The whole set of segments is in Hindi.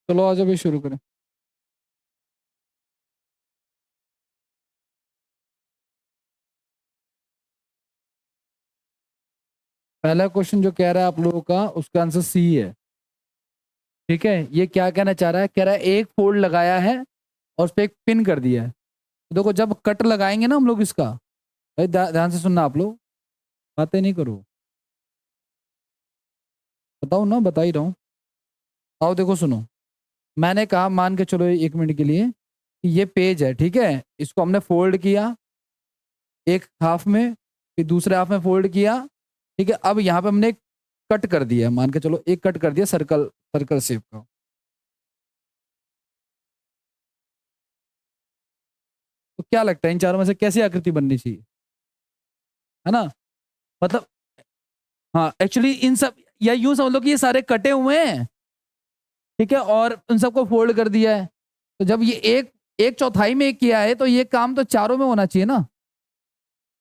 चलो आज अभी शुरू करें। पहला क्वेश्चन जो कह रहा है आप लोगों का, उसका आंसर सी है। ठीक है, ये क्या कहना चाह रहा है? कह रहा है एक फोल्ड लगाया है और उस पर एक पिन कर दिया है। तो देखो, जब कट लगाएंगे ना हम लोग इसका, भाई ध्यान से सुनना आप लोग, बातें नहीं करो, बताओ ना, बता ही रहा हूँ। आओ देखो सुनो, मैंने कहा मान के चलो 1 मिनट के लिए कि ये पेज है, ठीक है, इसको हमने फोल्ड किया एक हाफ में, फिर दूसरे हाफ में फोल्ड किया। ठीक है, अब यहाँ पे हमने एक कट कर दिया, मान के चलो एक कट कर दिया सर्कल, सर्कल शेप का। तो क्या लगता है इन चारों में से कैसी आकृति बननी चाहिए? है ना, मतलब, हाँ एक्चुअली इन सब, या यूं समझ लो कि ये सारे कटे हुए हैं, ठीक है, और उन सबको फोल्ड कर दिया है। तो जब ये एक एक चौथाई में किया है, तो ये काम तो चारों में होना चाहिए ना,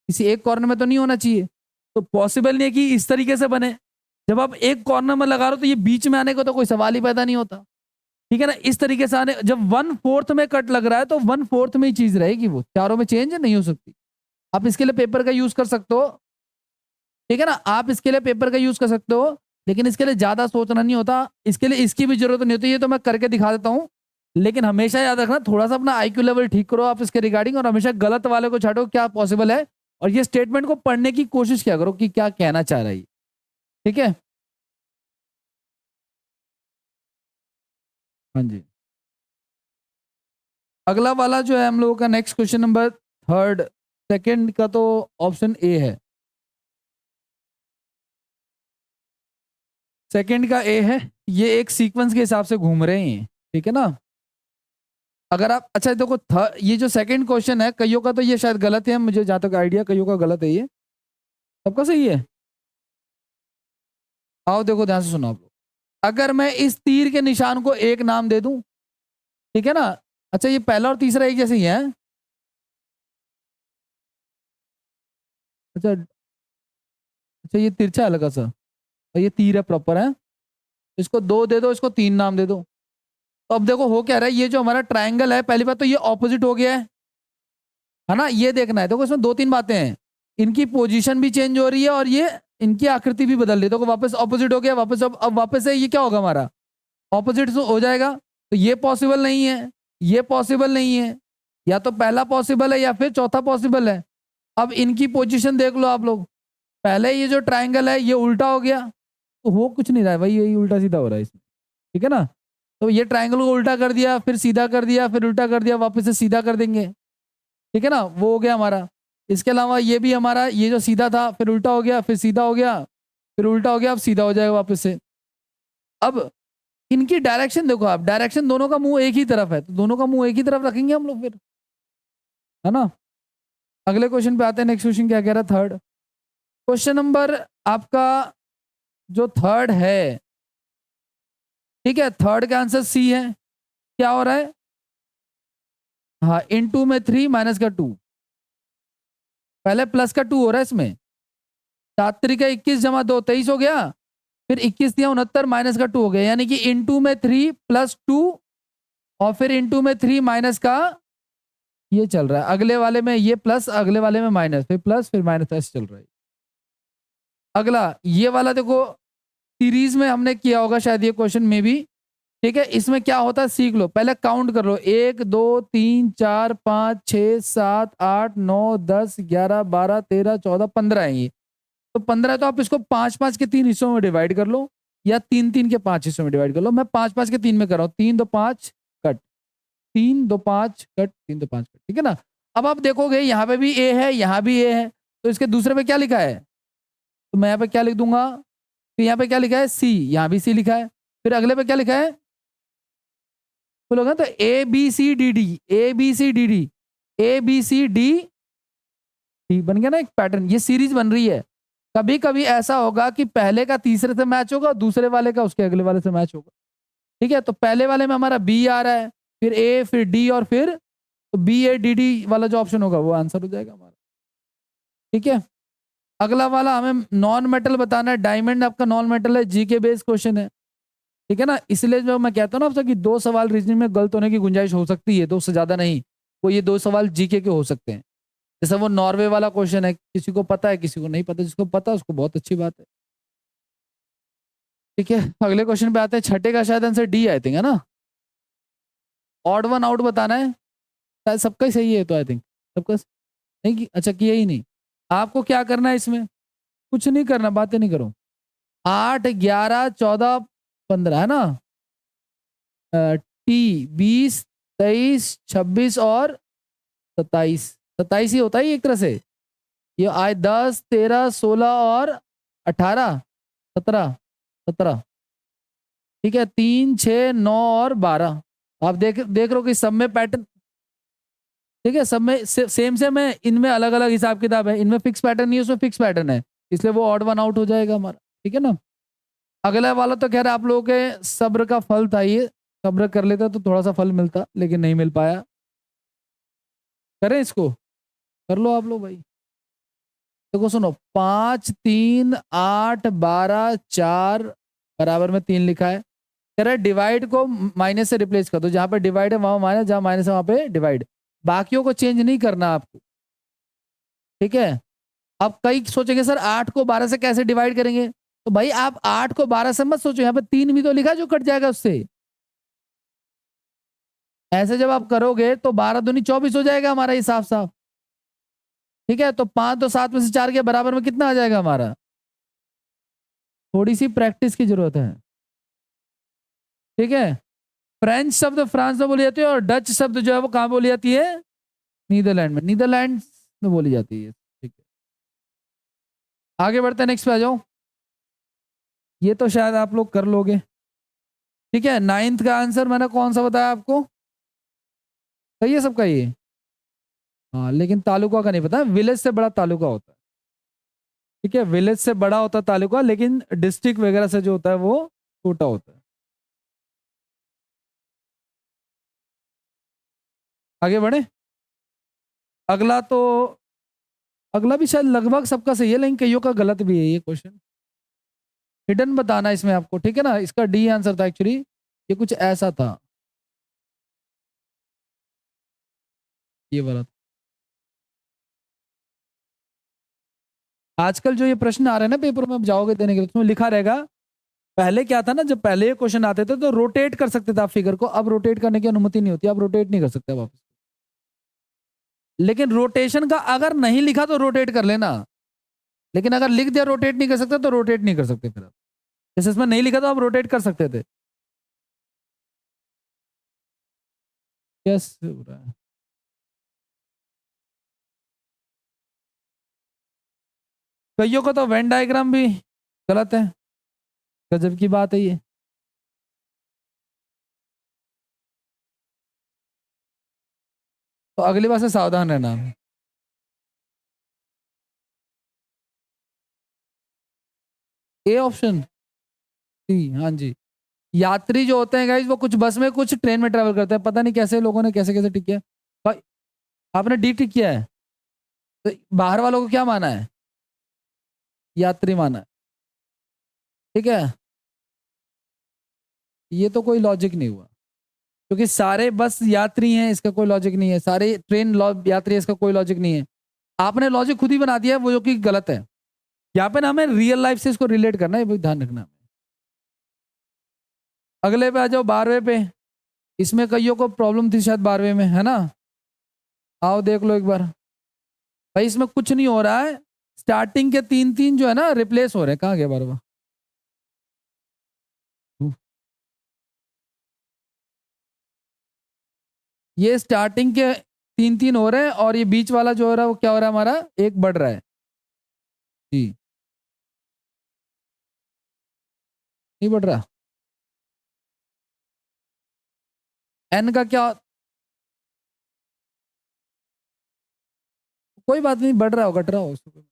किसी एक कॉर्नर में तो नहीं होना चाहिए। तो पॉसिबल नहीं है कि इस तरीके से बने। जब आप एक कॉर्नर में लगा रहे हो तो ये बीच में आने का तो कोई सवाल ही पैदा नहीं होता। ठीक है ना, इस तरीके से आने, जब 1/4 में कट लग रहा है तो 1/4 में ही चीज रहेगी, वो चारों में चेंज नहीं हो सकती। आप इसके लिए पेपर का यूज कर सकते हो, ठीक है ना, आप इसके लिए पेपर का यूज कर सकते हो, लेकिन इसके लिए ज्यादा सोचना नहीं होता, इसके लिए इसकी भी जरूरत नहीं होती। ये तो मैं करके दिखा देता हूँ, लेकिन हमेशा याद रखना, थोड़ा सा अपना आईक्यू लेवल ठीक करो आप इसके रिगार्डिंग, और हमेशा गलत वाले को छाटो क्या पॉसिबल है, और ये स्टेटमेंट को पढ़ने की कोशिश क्या करो कि क्या कहना चाह रहा है। ठीक है, हाँ जी। अगला वाला जो है हम लोगों का next question number third, second का तो ऑप्शन ए है, सेकंड का ए है। ये एक सीक्वेंस के हिसाब से घूम रहे हैं, ठीक है ना। अगर आप, अच्छा देखो, ये जो सेकंड क्वेश्चन है, कईयों का तो ये शायद गलत है, मुझे जहां तक आइडिया, कईयों का गलत है ये, सबका सही है। आओ देखो ध्यान से सुनो आप लोग, अगर मैं इस तीर के निशान को एक नाम दे दूं, ठीक है ना। अच्छा, ये पहला और तीसरा एक जैसे ही है। अच्छा, अच्छा ये तिरछा है हल्का सा, और ये तीर है प्रॉपर है। इसको 2 दे दो, इसको 3 नाम दे दो। तो अब देखो हो क्या रहा है, ये जो हमारा ट्राइंगल है, पहली बात तो ये ऑपोजिट हो गया है ना, ये देखना है। देखो इसमें 2-3 बातें हैं, इनकी पोजीशन भी चेंज हो रही है और ये इनकी आकृति भी बदल रही है। देखो वापस ऑपोजिट हो गया, वापस अब वापस से ये क्या होगा हमारा, ऑपोजिट हो जाएगा। तो ये पॉसिबल नहीं है, ये पॉसिबल नहीं है, या तो पहला पॉसिबल है या फिर चौथा पॉसिबल है। अब इनकी पोजीशन देख लो आप लोग, पहले ये जो ट्राइंगल है ये उल्टा हो गया, तो हो कुछ नहीं रहा है भाई, यही उल्टा सीधा हो रहा है इसमें, ठीक है ना। तो ये ट्राइंगल को उल्टा कर दिया, फिर सीधा कर दिया, फिर उल्टा कर दिया, वापस से सीधा कर देंगे, ठीक है ना, वो हो गया हमारा। इसके अलावा ये भी हमारा, ये जो सीधा था फिर उल्टा हो गया, फिर सीधा हो गया, फिर उल्टा हो गया, अब सीधा हो जाएगा वापस से। अब इनकी डायरेक्शन देखो आप, डायरेक्शन दोनों का मुंह एक ही तरफ है, तो दोनों का मुंह एक ही तरफ रखेंगे हम लोग फिर, है ना। अगले क्वेश्चन पे आते हैं, नेक्स्ट क्वेश्चन क्या कह रहा है, थर्ड क्वेश्चन नंबर आपका जो थर्ड है, ठीक है, थर्ड का आंसर सी है। क्या हो रहा है, हाँ, इनटू में 3 माइनस का 2, पहले प्लस का 2 हो रहा है इसमें, 7×21 जमा 2 23 हो गया, फिर 21×69 माइनस का 2 हो गया, यानी कि इनटू में 3 प्लस 2, और फिर इनटू में 3 माइनस का, ये चल रहा है, अगले वाले में ये प्लस, अगले वाले में माइनस, फिर प्लस, फिर माइनस, ऐसे चल रहा है। अगला ये वाला देखो, सीरीज में हमने किया होगा शायद ये क्वेश्चन में भी, ठीक है। इसमें क्या होता है सीख लो, पहले काउंट कर लो, 1 2 3 4 5 6 7 8 9 10 11 12 13 14 15 है ये। तो 15 है, तो आप इसको 5-5 के 3 हिस्सों में डिवाइड कर लो, या 3-3 के 5 हिस्सों में डिवाइड कर लो। मैं 5-5 के 3 में कर रहा हूँ, 3 2 5 कट, 3 2 5 कट, 3 2 5 कट, ठीक है ना। अब आप देखोगे यहाँ पे भी ए है, यहाँ भी ए है, तो इसके दूसरे पे क्या लिखा है, तो मैं यहाँ पे क्या लिख दूंगा, तो यहाँ पे क्या लिखा है सी, यहाँ भी सी लिखा है, फिर अगले पे क्या लिखा है, बोलोगे तो A B C D D, A B C D D, A B C D D, बन गया ना एक पैटर्न, ये सीरीज बन रही है। कभी कभी ऐसा होगा कि पहले का तीसरे से मैच होगा, दूसरे वाले का उसके अगले वाले से मैच होगा, ठीक है। तो पहले वाले में हमारा बी आ रहा है, फिर ए, फिर डी, और फिर तो बी ए डी डी वाला जो ऑप्शन होगा वो आंसर हो जाएगा हमारा, ठीक है। अगला वाला हमें नॉन मेटल बताना है, डायमंड आपका नॉन मेटल है, जी के बेस क्वेश्चन है। ठीक है ना, इसलिए जो मैं कहता हूँ ना आपसे कि 2 सवाल रीजनिंग में गलत होने की गुंजाइश हो सकती है, 2 से ज्यादा नहीं। वो ये 2 सवाल जीके के हो सकते हैं। जैसे वो नॉर्वे वाला क्वेश्चन है, किसी को पता है, किसी को नहीं पता। जिसको पता है उसको बहुत अच्छी बात है। ठीक है, अगले क्वेश्चन पे आते हैं। छठे का शायद आंसर डी आई थिंक, है ना? ऑड वन आउट बताना है। शायद सबका ही सही है तो आई थिंक सबका नहीं अच्छा किया ही नहीं। आपको क्या करना है इसमें? कुछ नहीं करना, बातें नहीं करो। 8, 11, 14, 15 है ना? टी 20, 23, 26 और 27। 27 ही होता है ये एक तरह से। ये आए 10, 13, 16 और 18, 17, 17। ठीक है, 3, 6, 9 और 12। आप देख देख रहे हो कि सब में पैटर्न। ठीक है, सब में सेम सेम है, इनमें अलग अलग हिसाब किताब है। इनमें फिक्स पैटर्न नहीं है, उसमें फिक्स पैटर्न है। इसलिए वो ऑड वन आउट हो जाएगा हमारा। ठीक है ना? अगला वाला तो खैर आप लोगों के सब्र का फल था ये। सब्र कर लेता तो थोड़ा सा फल मिलता, लेकिन नहीं मिल पाया। करें इसको? कर लो आप लोग भाई। देखो सुनो, 5, 3, 8, 12, 4 बराबर में 3 लिखा है। कह रहा है डिवाइड को माइनस से रिप्लेस कर दो। जहां पे डिवाइड है वहां माइनस, जहां माइनस है वहां पे डिवाइड। बाकियों को चेंज नहीं करना आपको। ठीक है? अब कई सोचेंगे सर 8 को 12 से कैसे डिवाइड करेंगे? तो भाई आप 8 को 12 से मत सोचो, यहाँ पे 3 भी तो लिखा जो कट जाएगा उससे। ऐसे जब आप करोगे तो 12 दूनी 24 हो जाएगा हमारा हिसाब साफ। ठीक है, तो 5 तो 7 में से 4 के बराबर में कितना आ जाएगा हमारा? थोड़ी सी प्रैक्टिस की जरूरत है। ठीक है, फ्रेंच शब्द फ्रांस में बोली जाती है और डच शब्द जो है वो कहाँ बोली जाती है? नीदरलैंड में। नीदरलैंड में बोली जाती है। ठीक है, आगे बढ़ते हैं, नेक्स्ट पे आ जाओ। ये तो शायद आप लोग कर लोगे। ठीक है, 9th का आंसर मैंने कौन सा बताया आपको? सही है सबका ये? हाँ, लेकिन तालुका का नहीं पता। विलेज से बड़ा तालुका होता है। ठीक है, विलेज से बड़ा होता है तालुका, लेकिन डिस्ट्रिक्ट वगैरह से जो होता है वो छोटा होता है। आगे बढ़े। अगला तो अगला भी शायद लगभग सबका सही है, लेकिन कईयों का गलत भी है ये क्वेश्चन। हिडन बताना इसमें आपको। ठीक है ना, इसका डी आंसर था एक्चुअली। ये कुछ ऐसा था, ये वाला था। आजकल जो ये प्रश्न आ रहे हैं ना पेपर में, अब जाओगे देने के लिए, उसमें लिखा रहेगा। पहले क्या था ना, जब पहले ये क्वेश्चन आते थे तो रोटेट कर सकते थे आप फिगर को। अब रोटेट करने की अनुमति नहीं होती, आप रोटेट नहीं कर सकते वापस। लेकिन रोटेशन का अगर नहीं लिखा तो रोटेट कर लेना। लेकिन अगर लिख दिया रोटेट नहीं कर सकते तो रोटेट नहीं कर सकते फिर आप। जैसे इसमें नहीं लिखा तो आप रोटेट कर सकते थे। कैसे हो रहा है? कईयों का तो वेन डायग्राम भी गलत है। गजब की बात है ये। तो अगली बार से सावधान रहना। ए ऑप्शन सी, हाँ जी। यात्री जो होते हैं गाइस, वो कुछ बस में कुछ ट्रेन में ट्रेवल करते हैं। पता नहीं कैसे लोगों ने कैसे कैसे टिक किया। भाई आपने डी टिक किया है, तो बाहर वालों को क्या माना है? यात्री माना है। ठीक है, ये तो कोई लॉजिक नहीं हुआ। क्योंकि सारे बस यात्री हैं, इसका कोई लॉजिक नहीं है। सारे ट्रेन यात्री है, इसका कोई लॉजिक नहीं है। आपने लॉजिक खुद ही बना दिया है, वो जो कि गलत है। यहाँ पे ना हमें रियल लाइफ से इसको रिलेट करना है, ये भी ध्यान रखना। अगले पे आ जाओ, 12वें पे। इसमें कईयों को प्रॉब्लम थी शायद 12वें में, है ना? आओ देख लो एक बार। भाई इसमें कुछ नहीं हो रहा है। स्टार्टिंग के 3 3 जो है ना रिप्लेस हो रहे हैं। कहाँ गया 12वां? ये स्टार्टिंग के 3 3 हो रहे हैं, और ये बीच वाला जो हो रहा है वो क्या हो रहा है हमारा? एक बढ़ रहा है। जी, नहीं बढ़ रहा। एन का क्या? कोई बात नहीं, बढ़ रहा हो घट रहा हो उसको।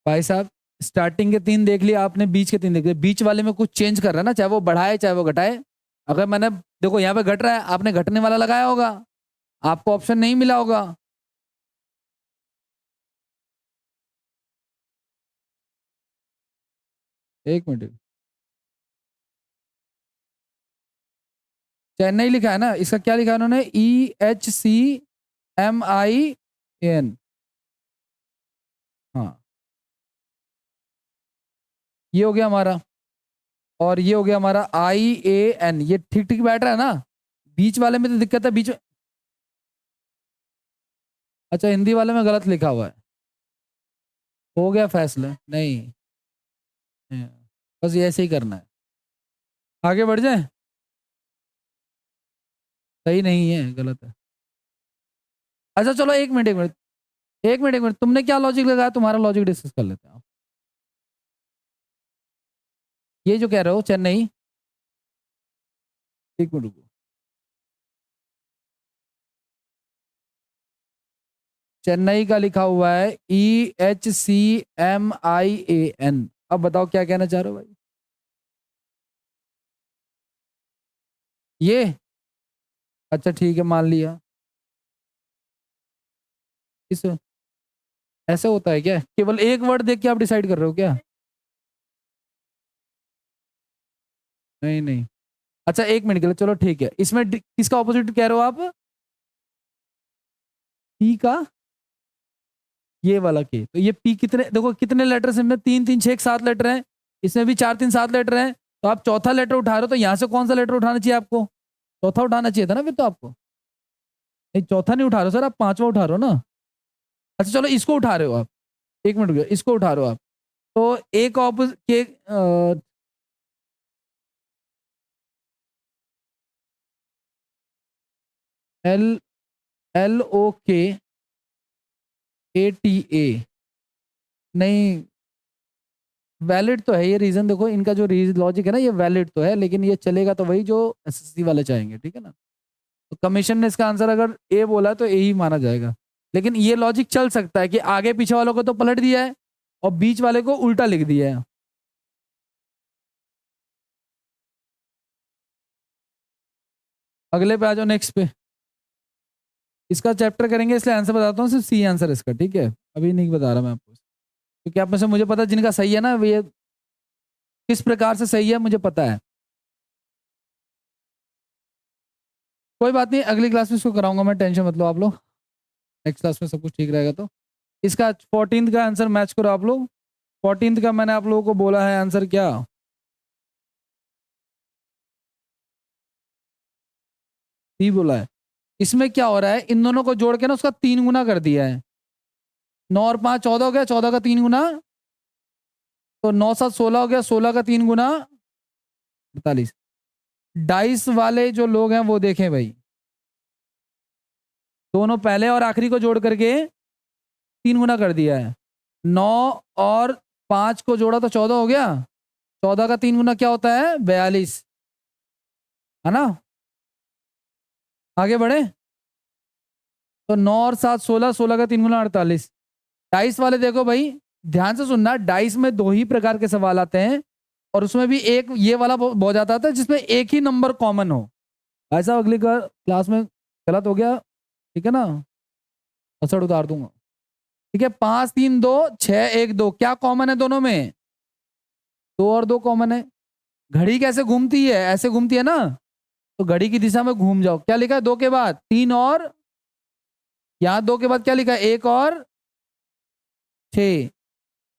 भाई साहब, स्टार्टिंग के 3 देख लिया आपने, बीच के 3 देख लिए। बीच वाले में कुछ चेंज कर रहा है ना, चाहे वो बढ़ाए चाहे वो घटाए। अगर मैंने देखो यहाँ पे घट रहा है, आपने घटने वाला लगाया होगा, आपको ऑप्शन नहीं मिला होगा। एक मिनट, चेन्नई लिखा है ना, इसका क्या लिखा है उन्होंने? EHCMIAN। हाँ, ये हो गया हमारा, और ये हो गया हमारा IAN। ये ठीक ठीक बैठ रहा है ना? बीच वाले में तो दिक्कत है, बीच में। अच्छा, हिंदी वाले में गलत लिखा हुआ है। हो गया फैसला? नहीं, बस ये ऐसे ही करना है। आगे बढ़ जाए? सही नहीं है, गलत है। अच्छा चलो, एक मिनट एक मिनट एक मिनट एक मिनट, तुमने क्या लॉजिक लगाया? तुम्हारा लॉजिक डिस्कस कर लेते हैं। ये जो कह रहे हो चेन्नई, एक मिनट रुको। चेन्नई का लिखा हुआ है EHCMIAN। अब बताओ क्या कहना चाह रहे हो भाई? ये अच्छा ठीक है, मान लिया। इस ऐसे होता है क्या? केवल एक वर्ड देख के आप डिसाइड कर रहे हो क्या? नहीं नहीं। अच्छा एक मिनट के लिए, चलो ठीक है। इसमें किसका ऑपोजिट कह रहे हो आप? पी का? ये वाला के? तो ये पी कितने, देखो कितने लेटर्स हैं? 3 3 6 7 लेटर हैं। इसमें भी 4 3 7 लेटर हैं। तो आप चौथा लेटर उठा रहे हो, तो यहां से कौन सा लेटर उठाना चाहिए आपको? चौथा उठाना चाहिए था ना फिर तो आपको। नहीं, चौथा नहीं उठा रहे हो सर, आप पांचवा उठा रहे हो ना। अच्छा चलो, इसको उठा रहे हो आप। एक मिनट रुकिए, इसको उठा रहे हो आप। तो एक ऑपोजिट के LLOKATA। नहीं, वैलिड तो है ये रीजन। देखो इनका जो लॉजिक है ना, ये वैलिड तो है, लेकिन ये चलेगा तो वही जो SSC वाले चाहेंगे, ठीक है ना। तो कमीशन ने इसका आंसर अगर ए बोला तो ए ही माना जाएगा। लेकिन ये लॉजिक चल सकता है कि आगे पीछे वालों को तो पलट दिया है और बीच वाले को उल्टा लिख दिया है। अगले पे आ जाओ, नेक्स्ट पे। इसका चैप्टर करेंगे इसलिए आंसर बताता हूँ, सिर्फ सी आंसर इसका, ठीक है। अभी नहीं बता रहा मैं आपको, क्योंकि आप में से मुझे पता है जिनका सही है ना, ये किस प्रकार से सही है मुझे पता है। कोई बात नहीं, अगली क्लास में इसको कराऊंगा मैं, टेंशन मत लो आप लोग। नेक्स्ट क्लास में सब कुछ ठीक रहेगा। तो इसका 14th का आंसर मैच करो आप लोग। 14th का मैंने आप लोगों को बोला है आंसर क्या? सी बोला है। इसमें क्या हो रहा है, इन दोनों को जोड़ के ना उसका 3 गुना कर दिया है। 9 और 5 14 हो गया, 14 का 3 गुना, तो 9 7 16 हो गया, 16 का 3 गुना 48। डाइस वाले जो लोग हैं वो देखें भाई, दोनों पहले और आखिरी को जोड़ करके 3 गुना कर दिया है। 9 और 5 को जोड़ा तो 14 हो गया। 14 का 3 गुना क्या होता है? 42, है ना। आगे बढ़े। तो 9 और 7 16, 16 का 3 गुना 48। डाइस वाले देखो भाई, ध्यान से सुनना, डाइस में 2 ही प्रकार के सवाल आते हैं, और उसमें भी एक ये वाला बहुत ज्यादा आता है जिसमें एक ही नंबर कॉमन हो। ऐसा अगली क्लास में गलत हो गया, ठीक है ना, असर उतार दूंगा। ठीक है, 5 3 2 6 1 2 क्या कॉमन है दोनों में? 2 और 2 कॉमन है। घड़ी कैसे घूमती है? ऐसे घूमती है ना, तो घड़ी की दिशा में घूम जाओ। क्या लिखा है 2 के बाद? 3 और, यहाँ 2 के बाद क्या लिखा है? 1 और 6।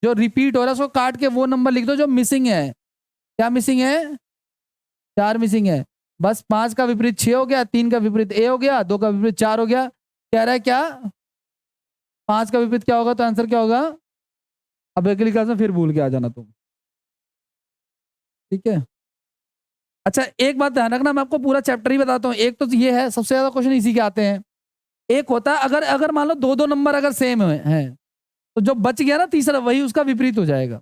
जो रिपीट हो रहा है उसको काट के वो नंबर लिख दो जो मिसिंग है। क्या मिसिंग है? 4 मिसिंग है। बस 5 का विपरीत 6 हो गया, 3 का विपरीत ए हो गया, 2 का विपरीत 4 हो गया। कह रहा है क्या? 5 का विपरीत क्या होगा? तो आंसर क्या होगा? अब अगली क्लास में फिर भूल के आ जाना तुम, ठीक है। अच्छा एक बात ध्यान रखना, मैं आपको पूरा चैप्टर ही बताता हूँ। एक तो ये है, सबसे ज्यादा क्वेश्चन इसी के आते हैं। एक होता है अगर अगर मान लो दो दो नंबर अगर सेम है, तो जो बच गया ना तीसरा, वही उसका विपरीत हो जाएगा।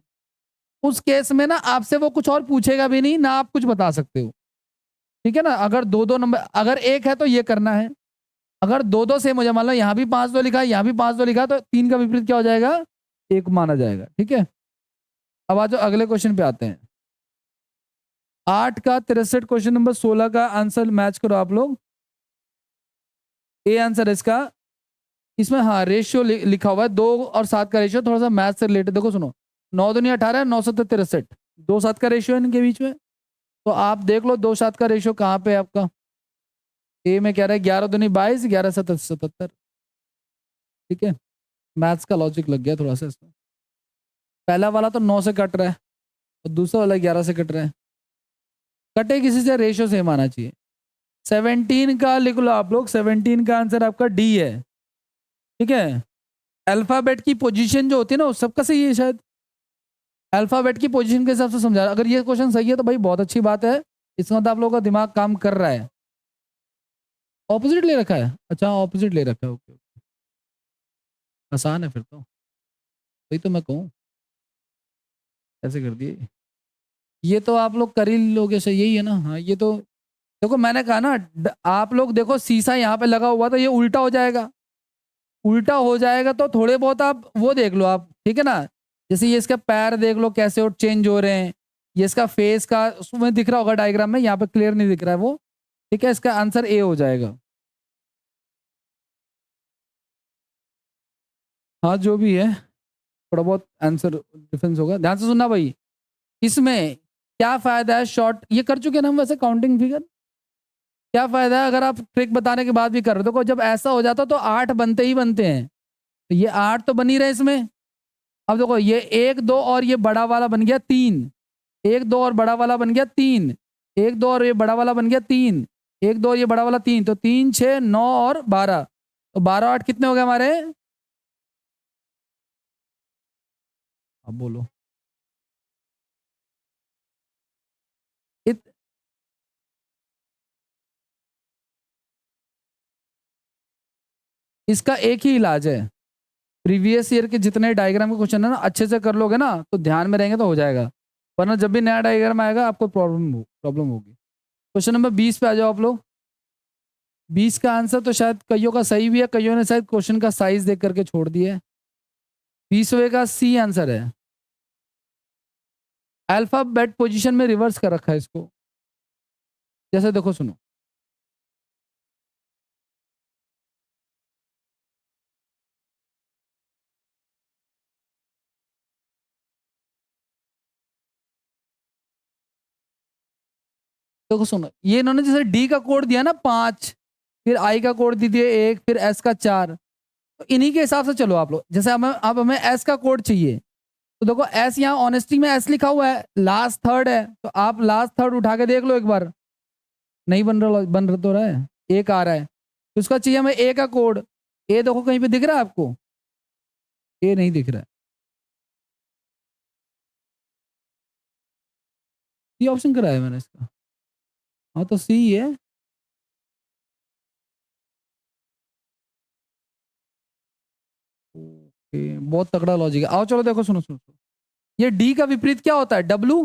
उस केस में ना आपसे वो कुछ और पूछेगा भी नहीं ना, आप कुछ बता सकते हो, ठीक है ना। अगर दो दो नंबर, अगर एक है तो ये करना है। अगर दो दो सेम हो जाए, मान लो यहाँ भी 5 2 लिखा है, यहाँ भी 5 2 लिखा है, तो 3 का विपरीत क्या हो जाएगा? 1 माना जाएगा, ठीक है। अब आज अगले क्वेश्चन पे आते हैं। 8 का 63 क्वेश्चन नंबर 16 का आंसर मैच करो आप लोग। ए आंसर है इसका। इसमें हाँ रेशियो लिखा हुआ है, 2 और 7 का रेशियो, थोड़ा सा मैथ से रिलेटेड। देखो सुनो, 9 दूनी 18, 9 7 63, 2:7 का रेशियो है इनके बीच में। तो आप देख लो 2:7 का रेशियो कहाँ पे है आपका। ए में कह रहा है 11 दूनी 22, 11 7 77। ठीक है, मैथ्स का लॉजिक लग गया थोड़ा सा इसमें। पहला वाला तो 9 से कट रहा है और दूसरा वाला 11 से कट रहा है। कटे किसी से, रेशियो सेम आना चाहिए। 17 का लिख लो आप लोग, 17 का आंसर आपका डी है। ठीक है, अल्फाबेट की पोजीशन जो होती है ना वो सबका सही है शायद। अल्फाबेट की पोजीशन के हिसाब से समझा, अगर ये क्वेश्चन सही है तो भाई बहुत अच्छी बात है, इसका मतलब आप लोगों का दिमाग काम कर रहा है। ऑपोजिट ले रखा है, अच्छा ऑपोजिट ले रखा है, ओके ओके, आसान है फिर तो। वही तो मैं कहूँ, ऐसे कर दिए। ये तो आप लोग कर ही लोगे सही, यही है ना। हाँ ये तो देखो मैंने कहा ना, आप लोग देखो शीशा यहाँ पे लगा हुआ तो ये उल्टा हो जाएगा। उल्टा हो जाएगा तो थोड़े बहुत आप वो देख लो आप, ठीक है ना। जैसे ये इसका पैर देख लो कैसे चेंज हो रहे हैं, ये इसका फेस का उसमें दिख रहा होगा डायग्राम में, यहाँ पे क्लियर नहीं दिख रहा है वो। ठीक है, इसका आंसर ए हो जाएगा। हाँ जो भी है, थोड़ा बहुत आंसर डिफरेंस होगा, ध्यान से सुनना भाई। इसमें क्या फायदा है, शॉर्ट ये कर चुके ना हम वैसे काउंटिंग फिगर। क्या फायदा है अगर आप ट्रिक बताने के बाद भी कर रहे हो, देखो जब ऐसा हो जाता तो 8 बनते ही बनते हैं, तो ये 8 तो बन ही रहे इसमें। अब देखो ये 1 2 और ये बड़ा वाला बन गया 3, 1 2 और बड़ा वाला बन गया 3, 1 2 और ये बड़ा वाला बन गया 3, 1 2 और ये बड़ा वाला 3, तो 3 6 9 और 12, तो 12 8 कितने हो गए हमारे। अब बोलो। इत, इसका एक ही इलाज है, प्रीवियस ईयर के जितने डायग्राम के क्वेश्चन है ना अच्छे से कर लोगे ना तो ध्यान में रहेंगे तो हो जाएगा, वरना जब भी नया डायग्राम आएगा आपको प्रॉब्लम होगी। क्वेश्चन नंबर 20 पे आ जाओ आप लोग। 20 का आंसर तो शायद कईयों का सही भी है, कईयों ने शायद क्वेश्चन का साइज देख करके छोड़ दिया है। 20वें का सी आंसर है। अल्फाबेट पोजीशन में रिवर्स कर रखा है इसको। जैसे देखो सुनो, देखो सुनो, ये इन्होंने जैसे डी का कोड दिया ना 5, फिर आई का कोड दे दिए 1, फिर एस का 4, तो इन्हीं के हिसाब से चलो आप लोग। जैसे हमें अब हमें एस का कोड चाहिए, तो देखो एस यहाँ ऑनेस्टी में एस लिखा हुआ है, लास्ट थर्ड है, तो आप लास्ट थर्ड उठा के देख लो एक बार। नहीं बन रहा तो रहा है, एक आ रहा है, तो उसका चाहिए हमें ए का कोड। ए देखो कहीं पे दिख रहा है आपको, ए नहीं दिख रहा है, ये ऑप्शन कराया है मैंने इसका। हाँ तो सी है। ओके, बहुत तगड़ा लॉजिक है। आओ चलो देखो, सुनो सुनो सुनो। ये डी का विपरीत क्या होता है, डब्लू।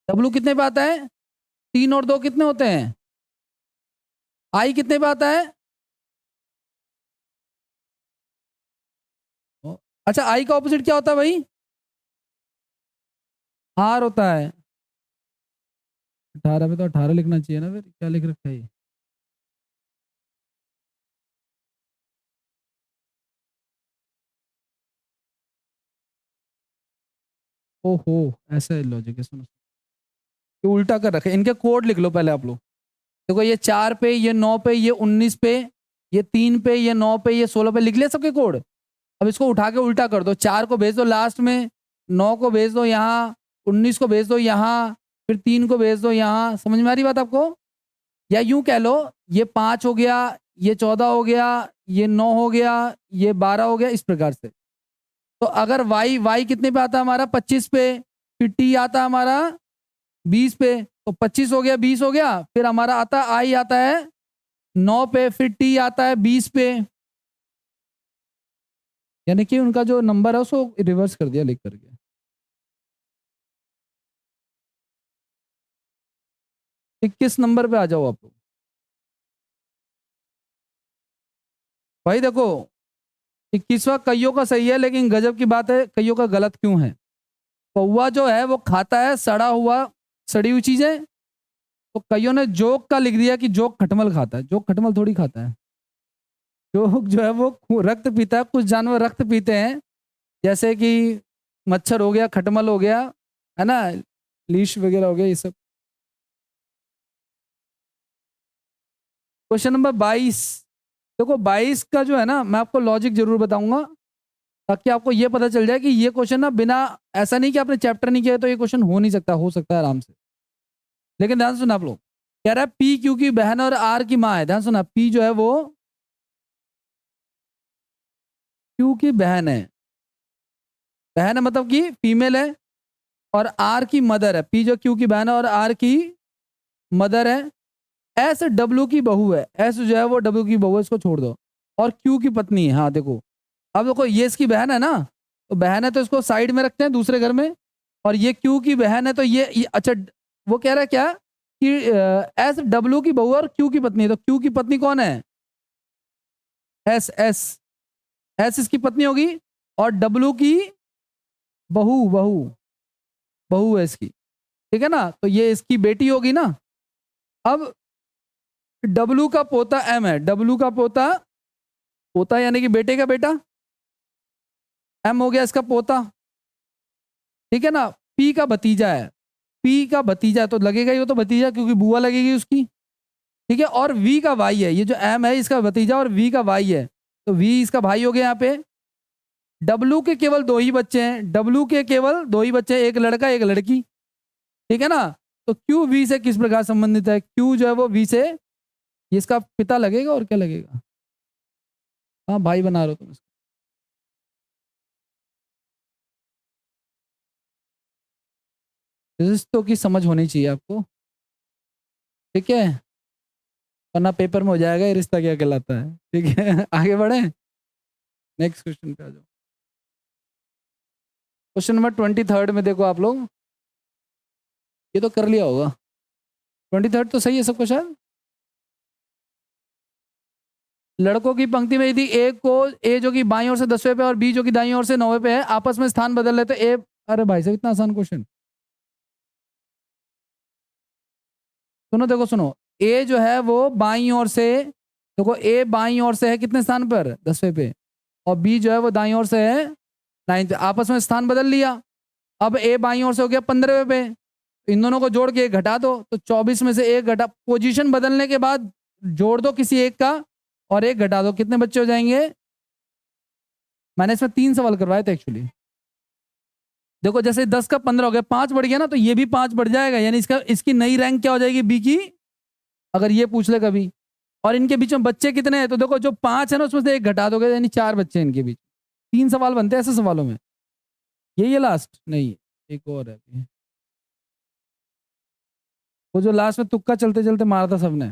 डब्लू कितने पे आता है, 3 और 2 कितने होते हैं, आई कितने पे आता है। अच्छा आई का ऑपोजिट क्या होता है भाई, आर होता है। 18 पे तो 18 लिखना चाहिए ना, फिर क्या लिख रखा है ये। ओहो, ऐसा लॉजिक है, सुनो। ये उल्टा कर रखे, इनके कोड लिख लो पहले आप लोग। देखो ये 4 पे, ये 9 पे, ये 19 पे, ये 3 पे, ये 9 पे, ये 16 पे, लिख लिया सबके कोड। अब इसको उठा के उल्टा कर दो, 4 को भेज दो लास्ट में, 9 को भेज दो यहाँ, 19 को भेज दो यहाँ, फिर 3 को भेज दो यहाँ। समझ में आ रही बात आपको। या यूं कह लो, ये 5 हो गया, ये 14 हो गया, ये 9 हो गया, ये 12 हो गया, इस प्रकार से। तो अगर वाई वाई कितने पे आता है हमारा, 25 पे, फिर टी आता है हमारा 20 पे, तो 25 हो गया 20 हो गया, फिर हमारा आता है आई आता है 9 पे, फिर टी आता है 20 पे। यानी कि उनका जो नंबर है उसको रिवर्स कर दिया लिख करके। 21 नंबर पे आ जाओ आप लोग। भाई देखो, 21वां कईयों का सही है, लेकिन गजब की बात है कईयों का गलत क्यों है। कौवा जो है वो खाता है सड़ा हुआ, सड़ी हुई चीजें, तो कईयों ने जोक का लिख दिया कि जोक खटमल खाता है। जोक खटमल थोड़ी खाता है, जोक जो है वो रक्त पीता है। कुछ जानवर रक्त पीते हैं, जैसे कि मच्छर हो गया, खटमल हो गया, है ना, लीश वगैरह हो गया ये सब। Question number 22। देखो 22 का जो है ना, मैं आपको लॉजिक जरूर बताऊंगा ताकि आपको ये पता चल जाए कि ये क्वेश्चन ना बिना, ऐसा नहीं कि आपने चैप्टर नहीं किया है तो ये क्वेश्चन हो नहीं सकता, हो सकता है आराम से। लेकिन ध्यान से सुना आप लोग, कह रहा है पी क्यू की बहन और आर की माँ है। ध्यान सुना, पी जो है वो क्यू की बहन है। बहन है मतलब कि फीमेल है, और आर की मदर है। पी जो क्यू की बहन है और आर की मदर है। एस डब्ल्यू की बहू है। एस जो है वो डब्ल्यू की बहू है, इसको छोड़ दो। और क्यू की पत्नी है। हाँ देखो, अब देखो ये इसकी बहन है ना, तो बहन है तो इसको साइड में रखते हैं दूसरे घर में। और ये क्यू की बहन है तो ये अच्छा, वो कह रहा है क्या कि एस डब्ल्यू की बहू और क्यू की पत्नी है, तो क्यू की पत्नी कौन है? एस एस एस इसकी पत्नी होगी, और डब्ल्यू की बहू बहू बहू है इसकी। ठीक है ना, तो ये इसकी बेटी होगी ना। अब डब्ल्यू का पोता एम है। डब्ल्यू का पोता, पोता यानी कि बेटे का बेटा, एम हो गया इसका पोता। ठीक है ना, पी का भतीजा है। पी का भतीजा तो लगेगा ही, वो तो भतीजा क्योंकि बुआ लगेगी उसकी। ठीक है, और वी का भाई है। ये जो एम है इसका भतीजा और वी का भाई है, तो वी इसका भाई हो गया यहाँ पे। डब्ल्यू के केवल दो ही बच्चे हैं। डब्ल्यू के केवल दो ही बच्चे हैं, एक लड़का एक लड़की। ठीक है ना, तो क्यू वी से किस प्रकार संबंधित है? क्यू जो है वो वी से, ये इसका पिता लगेगा और क्या लगेगा? हाँ भाई बना रहे हो तुम इसको। रिश्तों की समझ होनी चाहिए आपको। ठीक है, वरना पेपर में हो जाएगा ये रिश्ता क्या कहलाता है। ठीक है आगे बढ़े, नेक्स्ट क्वेश्चन पे आ जाओ। क्वेश्चन नंबर 23 में देखो आप लोग, ये तो कर लिया होगा। 23 तो सही है सबको शायद। लड़कों की पंक्ति में यदि ए को, ए जो कि बाईं ओर से 10वें पे और बी जो कि दाईं ओर से 9वें पे है, आपस में स्थान बदल लेते ए। अरे भाई साहब इतना आसान क्वेश्चन। सुनो देखो सुनो, ए जो है वो बाईं ओर से, देखो ए बाईं ओर से है कितने स्थान पर? 10वें पे। और बी जो है वो दाईं ओर से है 9th पे। आपस में स्थान बदल लिया। अब ए बाईं ओर से हो गया 15वें पे, इन दोनों को जोड़ के एक घटा दो, तो 24 में से एक घटा, पोजीशन बदलने के बाद जोड़ दो किसी एक का और एक घटा दो, कितने बच्चे हो जाएंगे? मैंने इसमें 3 सवाल करवाए थे एक्चुअली। देखो जैसे 10 का 15 हो गया, 5 बढ़ गया ना, तो ये भी 5 बढ़ जाएगा, यानी इसका, इसकी नई रैंक क्या हो जाएगी बी की, अगर ये पूछ ले कभी। और इनके बीच में बच्चे कितने हैं? तो देखो जो 5 है ना उसमें से एक घटा दोगे, यानी 4 बच्चे हैं इनके बीच। 3 सवाल बनते हैं ऐसे सवालों में। यही है लास्ट? नहीं, एक और है अभी। वो जो लास्ट में तुक्का चलते चलते मारा था सबने,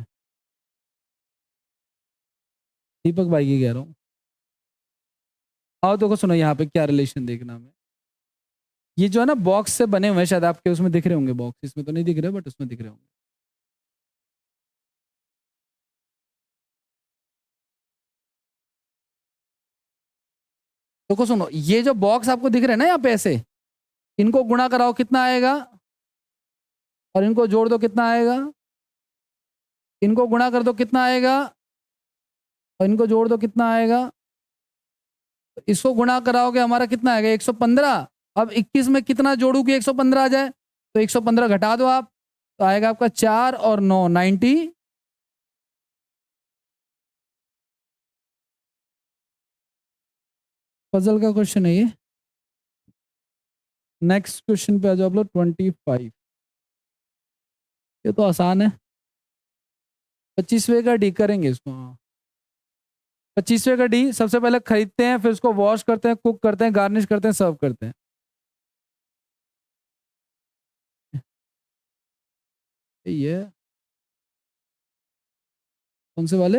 दीपक भाई की कह रहा हूँ। आओ देखो सुनो, यहाँ पे क्या रिलेशन देखना हमें। ये जो है ना बॉक्स से बने हुए हैं, शायद आपके उसमें दिख रहे होंगे बॉक्स, इसमें तो नहीं दिख रहे बट उसमें दिख रहे होंगे। देखो सुनो, ये जो बॉक्स आपको दिख रहे हैं ना यहाँ पे ऐसे, इनको गुणा कराओ कितना आएगा, और इनको जोड़ दो कितना आएगा। इनको गुणा कर दो कितना आएगा, और इनको जोड़ दो कितना आएगा। तो इसको गुणा कराओगे हमारा कितना आएगा? 115। अब 21 में कितना जोड़ू कि 115 आ जाए? तो 115 घटा दो आप, तो आएगा आपका 4 और 9 90। पजल का क्वेश्चन है ये। नेक्स्ट क्वेश्चन पे आ जाओ आप लोग, 25। ये तो आसान है। 25वें का डी करेंगे इसको। हाँ, 25वें का डी सबसे पहले खरीदते हैं, फिर उसको वॉश करते हैं, कुक करते हैं, गार्निश करते हैं, सर्व करते हैं। ये कौन से वाले?